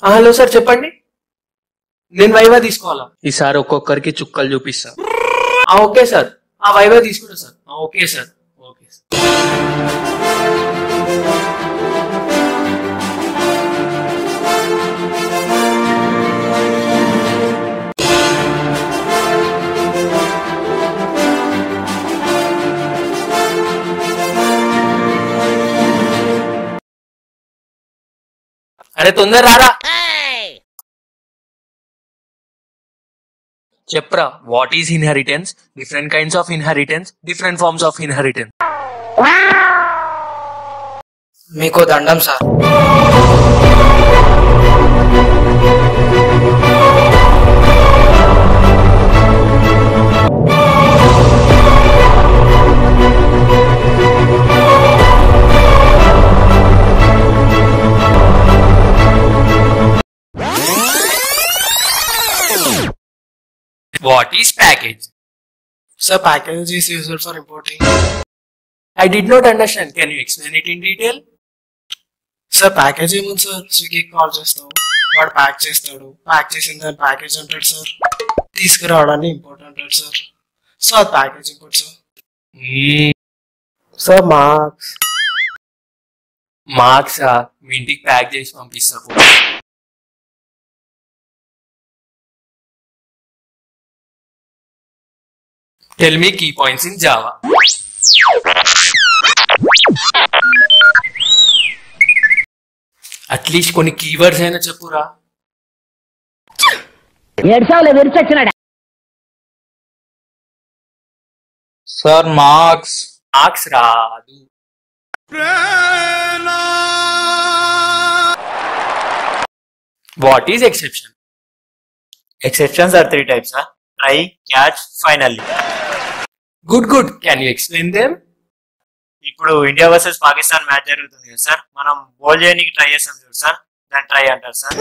Hello sir చెప్పండి. నేను viva తీసుకోవాలా? ఈసారి ఒక్కొక్కరికి చుక్కలు చూపిస్తా. Okay sir. వైవా తీసుకుంటా sir. Okay sir. Okay sir. అరే తొందర రారా. చెప్పరా, what is inheritance, different kinds of inheritance, different forms of inheritance. మీకు దండం sir. What is package? Sir, package is used for importing. I did not understand. Can you explain it in detail? Sir, package ఏముంది sir? స్విగ్గీకి call చేస్తావు, వాడు pack చేస్తాడు, pack చేసిన దాన్ని package అంటాడు sir, తీసుకురావడాన్ని import అంటాడు సార్. సో అది package import sir. Sir మార్క్సా మీ ఇంటికి ప్యాక్ చేసి పంపిస్తా. Tell me key points in Java. At least కొన్ని కీవర్డ్స్ అయినా చెప్పురా. సార్ మార్క్స్ రాదు. What is exception? Exceptions are three types, huh? Try, catch, finally. Good. Can you explain them? ఇప్పుడు India versus Pakistan match జరుగుతుంది కదా సార్, మనం బౌల్ చేయడానికి try చేస్తాం చూడు సార్, దాన్ని ట్రై అంటారు సార్.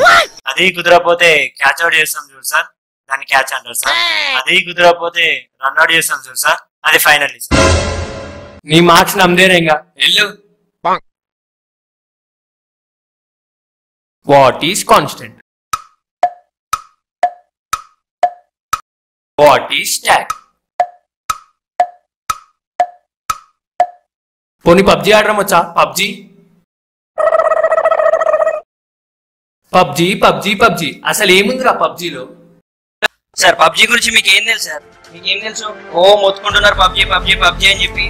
అది కుదరకపోతే క్యాచ్ అవుట్ చేస్తాం చూడు సార్, దాన్ని క్యాచ్ అంటారు సార్. అది కుదరకపోతే రన్ అవుట్ చేస్తాం చూడు సార్, అది ఫైనల్లీ సార్. నీ మార్క్స్ నమ్మదేరేంగా వెళ్ళు. What is constant? What is stock? పోనీ పబ్జీ ఆడడం వచ్చా? పబ్జీ అసలు ఏముందిరా పబ్జీలో? సార్ పబ్జీ గురించి మీకు ఏం తెలుసు సార్? మీకేం తెలుసు? మొత్తుకుంటున్నారు పబ్జీ అని చెప్పి.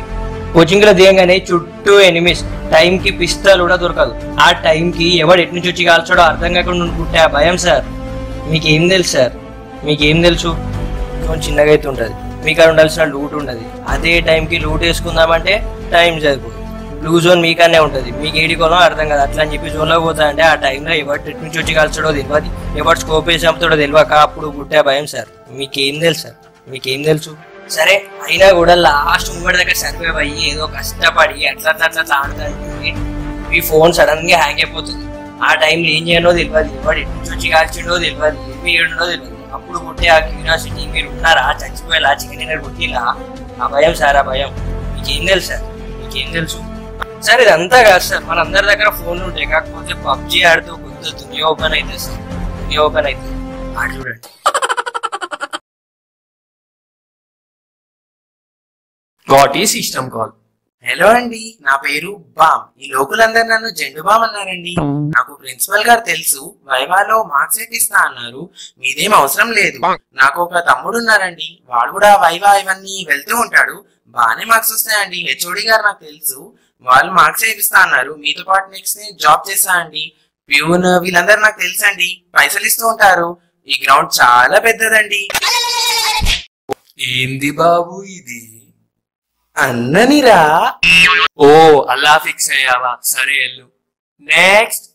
కోచింగ్ లో దిగంగానే చుట్టూ ఎనిమిస్, టైం కి పిస్తలు కూడా దొరకదు. ఆ టైం కి ఎవడు ఎటు నుంచి వచ్చి కాల్చాడో అర్థం కాకుండా అనుకుంటే ఆ భయం సార్. మీకేం తెలుసు సార్? మీకేం తెలుసు? కొంచెం చిన్నగా అయితే ఉంటుంది, మీకు అక్కడ ఉండాల్సిన లూట్ ఉండదు. అదే టైంకి లూట్ వేసుకుందామంటే టైం సరిపోదు. బ్లూ జోన్ మీకనే ఉంటుంది, మీకు ఏడికోనో అర్థం కాదు. అట్లా అని చెప్పి జోన్లోకి పోతానంటే ఆ టైంలో ఎవరి నుంచి వచ్చి కాల్చడో తెలియదు, ఎవరు స్కోప్ వేసి చంపుతాడో తెలియక అప్పుడు పుట్టే భయం సార్. మీకేం తెలుసు సార్? మీకేం తెలుసు? సరే అయినా కూడా లాస్ట్ ముంగడి దగ్గర సర్వైవ్ అయ్యి ఏదో కష్టపడి అట్లా ఆడుతుంటే మీ ఫోన్ సడన్ గా హ్యాంగ్ అయిపోతుంది. ఆ టైంలో ఏం చేయాలో తెలియదు, ఎవరు ఎటు నుంచి వచ్చి కాల్చిండో తెలియదు, ఏమి ఏడుండో తెలియదు. అప్పుడు పుట్టే ఆ క్యూరియాసిటీ, మీరు ఉన్నారా, చచ్చిపోయేలా, చికెన్ డిన్నర్ పుట్టిలా, ఆ భయం సార్. ఆ భయం మీకేం తెలుసు సార్? మీకేం తెలుసు సార్? ఇదంతా కాదు సార్, మన అందరి దగ్గర ఫోన్లు ఉంటాయి, కాకపోతే పబ్జీ ఆడుతూ కొత్త దునియా ఓపెన్ అవుతుంది సార్. దునియా ఓపెన్ అవుతుంది, ఆడు చూడండి. What is system call? Hello అండి, నా పేరు బామ్. ఈ లోకులందరూ నన్ను జెండు బామ్ అన్నారండి. నాకు ప్రిన్సిపల్ గారు తెలుసు, వైవాలో మార్క్స్ ఇస్తా అన్నారు. మీదేం అవసరం లేదు. నాకు ఒక తమ్ముడు ఉన్నారండి, వాడు కూడా వైవా ఇవన్నీ వెళ్తూ ఉంటాడు, బాగానే మార్క్స్ వస్తాయండి. హెచ్ఓడి గారు నాకు తెలుసు, వాళ్ళు మార్క్స్ వేపిస్తా అన్నారు. మీతో పాటు నెక్స్ట్ జాబ్ చేస్తా అండి. ప్యూన్ వీళ్ళందరూ నాకు తెలుసు అండి, పైసలు ఇస్తూ ఉంటారు. ఈ గ్రౌండ్ చాలా పెద్దదండి. ఏంది బాబు ఇది? అన్ననిరా. ఓ అలా ఫిక్స్ అయ్యావా? సరే వెళ్ళు. నెక్స్ట్.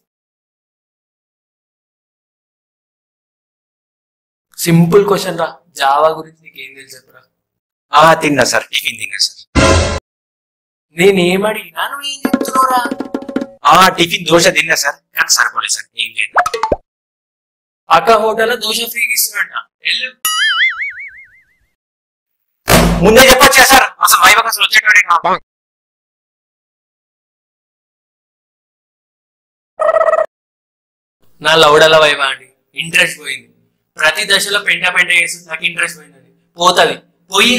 సింపుల్ క్వశ్చన్ రా, జావా గురించి నీకేం తెలుసు చెప్పరా? తిన్నా సార్, టిఫిన్ తిన్నా సార్. నేనేమడిగినా నువ్వేం చెప్తున్నావురా? టిఫిన్ దోశ తిన్నా సార్, కానీ సరిపోలేదు సార్, ఏం లేదు. పక్క హోటల్లో దోశ ఫ్రీగా ఇస్తున్నా. వెళ్ళు. ముందే చెప్పొచ్చా సార్, అసలు వైభవ్ అసలు వచ్చేటోడే కాదు. నా లౌడల వైవా అండి ఇంట్రెస్ట్ పోయింది. ప్రతి దశలో పెంట చేస్తుంది, నాకు ఇంట్రెస్ట్ పోయిందండి. పోతుంది పోయి